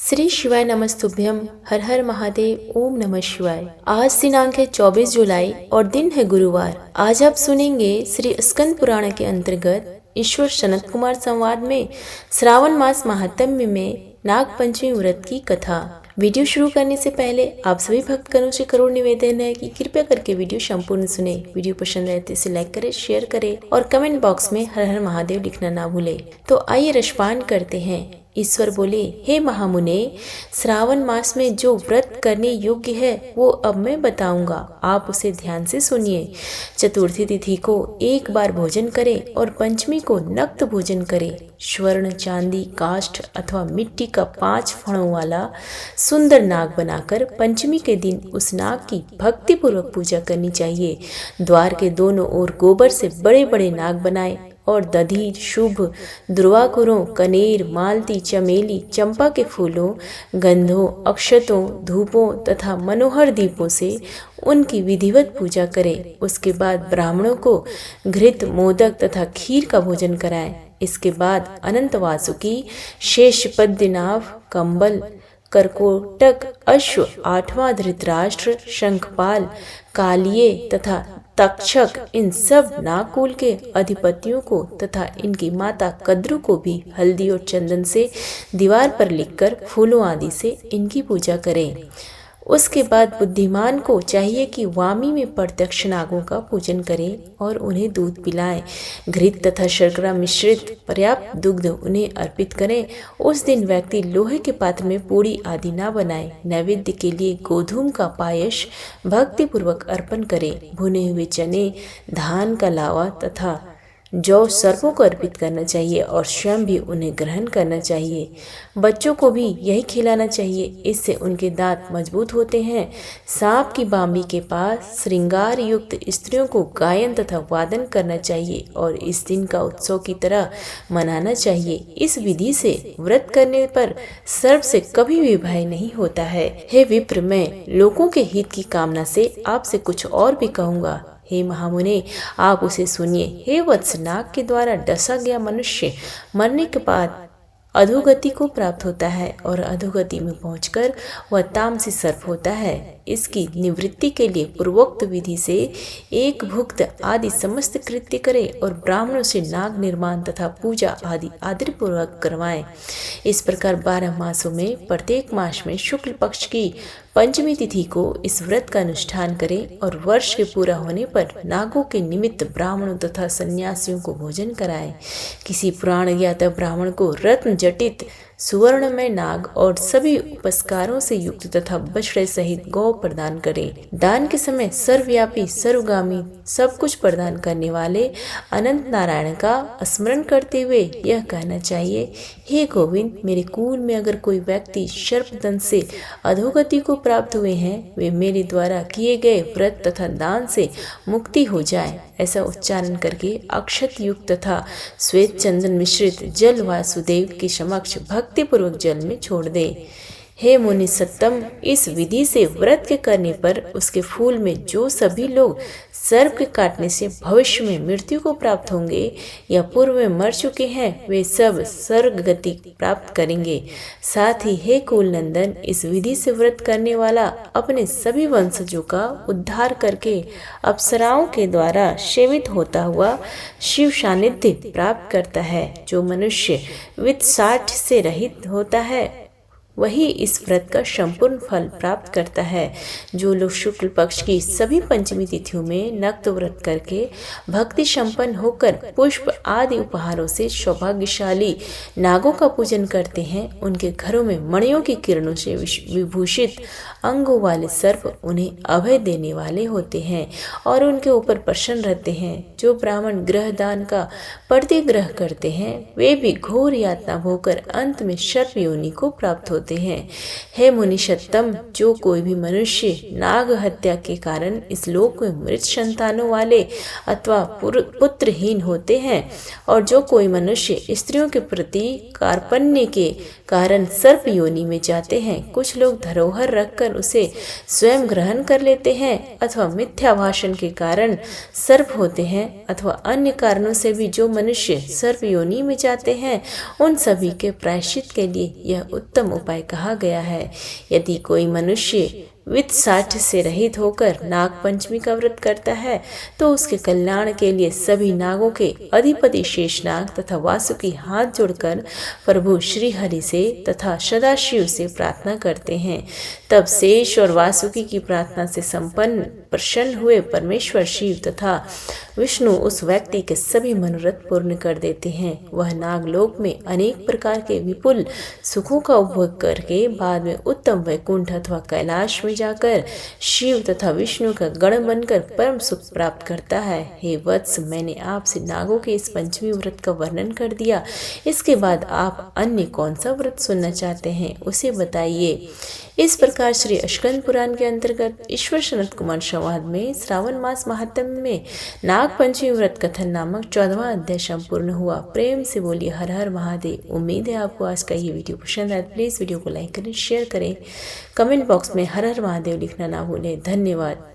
श्री शिवाय नमस्तुभ्यम। हर हर महादेव। ओम नमः शिवाय। आज दिनांक है 24 जुलाई और दिन है गुरुवार। आज आप सुनेंगे श्री स्कंद पुराण के अंतर्गत ईश्वर सनत कुमार संवाद में श्रावण मास महात्म्य में नाग पंचमी व्रत की कथा। वीडियो शुरू करने से पहले आप सभी भक्तगणों से करोड़ निवेदन है कि कृपया करके वीडियो संपूर्ण सुने। वीडियो पसंद आए तो इसे लाइक करें, शेयर करें और कमेंट बॉक्स में हर हर महादेव लिखना ना भूले। तो आइए रसपान करते हैं। ईश्वर बोले, हे महामुने, श्रावण मास में जो व्रत करने योग्य है वो अब मैं बताऊंगा, आप उसे ध्यान से सुनिए। चतुर्थी तिथि को एक बार भोजन करें और पंचमी को नक्त भोजन करें। स्वर्ण, चांदी, काष्ठ अथवा मिट्टी का 5 फणों वाला सुंदर नाग बनाकर पंचमी के दिन उस नाग की भक्ति पूर्वक पूजा करनी चाहिए। द्वार के दोनों ओर गोबर से बड़े बड़े नाग बनाए और दधि, शुभ, दुर्वाकुरों, कनेर, मालती, चमेली, चंपा के फूलों, गंधों, अक्षतों, धूपों तथा मनोहर दीपों से उनकी विधिवत पूजा करें। उसके बाद ब्राह्मणों को घृत, मोदक तथा खीर का भोजन कराएं। इसके बाद अनंत वासुकी, शेष पद्मनाभ, कंबल, करकोटक, अश्व, 8वां धृतराष्ट्र, शंखपाल, कालिये तथा तक्षक, इन सब नागकुल के अधिपतियों को तथा इनकी माता कद्रु को भी हल्दी और चंदन से दीवार पर लिखकर फूलों आदि से इनकी पूजा करें। उसके बाद बुद्धिमान को चाहिए कि वामी में प्रत्यक्ष नागों का पूजन करें और उन्हें दूध पिलाएं। घृत तथा शर्करा मिश्रित पर्याप्त दुग्ध उन्हें अर्पित करें। उस दिन व्यक्ति लोहे के पात्र में पूड़ी आदि न बनाए। नैवेद्य के लिए गोधूम का पायस भक्ति पूर्वक अर्पण करें। भुने हुए चने, धान का लावा तथा जौ सर्पों को अर्पित करना चाहिए और स्वयं भी उन्हें ग्रहण करना चाहिए। बच्चों को भी यही खिलाना चाहिए, इससे उनके दांत मजबूत होते हैं। सांप की बामी के पास श्रृंगार युक्त स्त्रियों को गायन तथा वादन करना चाहिए और इस दिन का उत्सव की तरह मनाना चाहिए। इस विधि से व्रत करने पर सर्प से कभी भी भय नहीं होता है। हे विप्र, मैं लोगों के हित की कामना से आपसे कुछ और भी कहूँगा। हे महामुने, आप उसे सुनिए। हे वत्स, नाग के द्वारा डसा गया मनुष्य मरने के बाद अधोगति को प्राप्त होता है और अधोगति में पहुंचकर वह तामसी सर्प होता है। इसकी निवृत्ति के लिए पूर्वोक्त विधि से एक भुक्त आदि समस्त कृत्य करे और ब्राह्मणों से नाग निर्माण तथा पूजा आदि आदरपूर्वक करवाएं। इस प्रकार 12 मासों में प्रत्येक मास में शुक्ल पक्ष की पंचमी तिथि को इस व्रत का अनुष्ठान करें और वर्ष के पूरा होने पर नागों के निमित्त ब्राह्मणों तथा सन्यासियों को भोजन कराएं। किसी पुराण ज्ञाता ब्राह्मण को रत्न जटित सुवर्णमय नाग और सभी उपस्कारों से युक्त तथा बछड़े सहित गौ प्रदान करें। दान के समय सर्वव्यापी, सर्वगामी, सब कुछ प्रदान करने वाले अनंत नारायण का स्मरण करते हुए यह कहना चाहिए, हे गोविंद, मेरे कुल में अगर कोई व्यक्ति सर्पदंश से अधोगति को प्राप्त हुए हैं, वे मेरे द्वारा किए गए व्रत तथा दान से मुक्ति हो जाए। ऐसा उच्चारण करके अक्षत युक्त तथा श्वेत चंदन मिश्रित जल वासुदेव के समक्ष भक्ति पूर्वक जल में छोड़ दे। हे मुनि सत्तम, इस विधि से व्रत के करने पर उसके फूल में जो सभी लोग सर्प के काटने से भविष्य में मृत्यु को प्राप्त होंगे या पूर्व में मर चुके हैं, वे सब स्वर्ग गति प्राप्त करेंगे। साथ ही हे कुल नंदन, इस विधि से व्रत करने वाला अपने सभी वंशजों का उद्धार करके अप्सराओं के द्वारा सेवित होता हुआ शिव सानिध्य प्राप्त करता है। जो मनुष्य वित्त 60 से रहित होता है वही इस व्रत का संपूर्ण फल प्राप्त करता है। जो लोग शुक्ल पक्ष की सभी पंचमी तिथियों में नक्त व्रत करके भक्ति संपन्न होकर पुष्प आदि उपहारों से सौभाग्यशाली नागों का पूजन करते हैं, उनके घरों में मणियों की किरणों से विभूषित अंगों वाले सर्प उन्हें अभय देने वाले होते हैं और उनके ऊपर प्रसन्न रहते हैं। जो ब्राह्मण ग्रह दान का प्रतिग्रह करते हैं, वे भी घोर यातना भोगकर अंत में सर्प योनि को प्राप्त होते हैं। हे मुनिषत्तम, जो कोई भी मनुष्य नाग हत्या के कारण इस लोक में मृत संतानों वाले अथवा पुत्रहीन होते हैं और जो कोई मनुष्य स्त्रियों के प्रति कार्पण्य के कारण सर्प योनि में जाते हैं। कुछ लोग धरोहर रखकर उसे स्वयं ग्रहण कर लेते हैं, अथवा मिथ्या भाषण के कारण सर्प होते हैं, अथवा अन्य कारणों से भी जो मनुष्य सर्प योनि में जाते हैं, उन सभी के प्रायश्चित के लिए यह उत्तम उपाय कहा गया है। यदि कोई मनुष्य वित्त साठ से रहित होकर नाग पंचमी का व्रत करता है तो उसके कल्याण के लिए सभी नागों के अधिपति शेषनाग तथा वासुकी हाथ जोड़कर प्रभु श्री हरि से तथा सदाशिव से प्रार्थना करते हैं। तब शेष और वासुकी की प्रार्थना से संपन्न प्रसन्न हुए परमेश्वर शिव तथा विष्णु उस व्यक्ति के सभी मनोरथ पूर्ण कर देते हैं। वह नागलोक में अनेक प्रकार के विपुल सुखों का उपभोग करके बाद में उत्तम वैकुंठ अथवा कैलाश में जाकर शिव तथा विष्णु का गण बनकर परम सुख प्राप्त करता है। हे वत्स, मैंने आपसे नागों के इस पंचमी व्रत का वर्णन कर दिया। इसके बाद आप अन्य कौन सा व्रत सुनना चाहते हैं उसे बताइए। इस प्रकार श्री स्कंद पुराण के अंतर्गत ईश्वर सनत कुमार संवाद में श्रावण मास महात्म्य में नाग पंचमी व्रत कथन नामक 14वां अध्याय संपूर्ण हुआ। प्रेम से बोलिए हर हर महादेव। उम्मीद है आपको आज का ये वीडियो पसंद आया। प्लीज वीडियो को लाइक करें, शेयर करें, कमेंट बॉक्स में हर हर महादेव लिखना ना भूलें। धन्यवाद।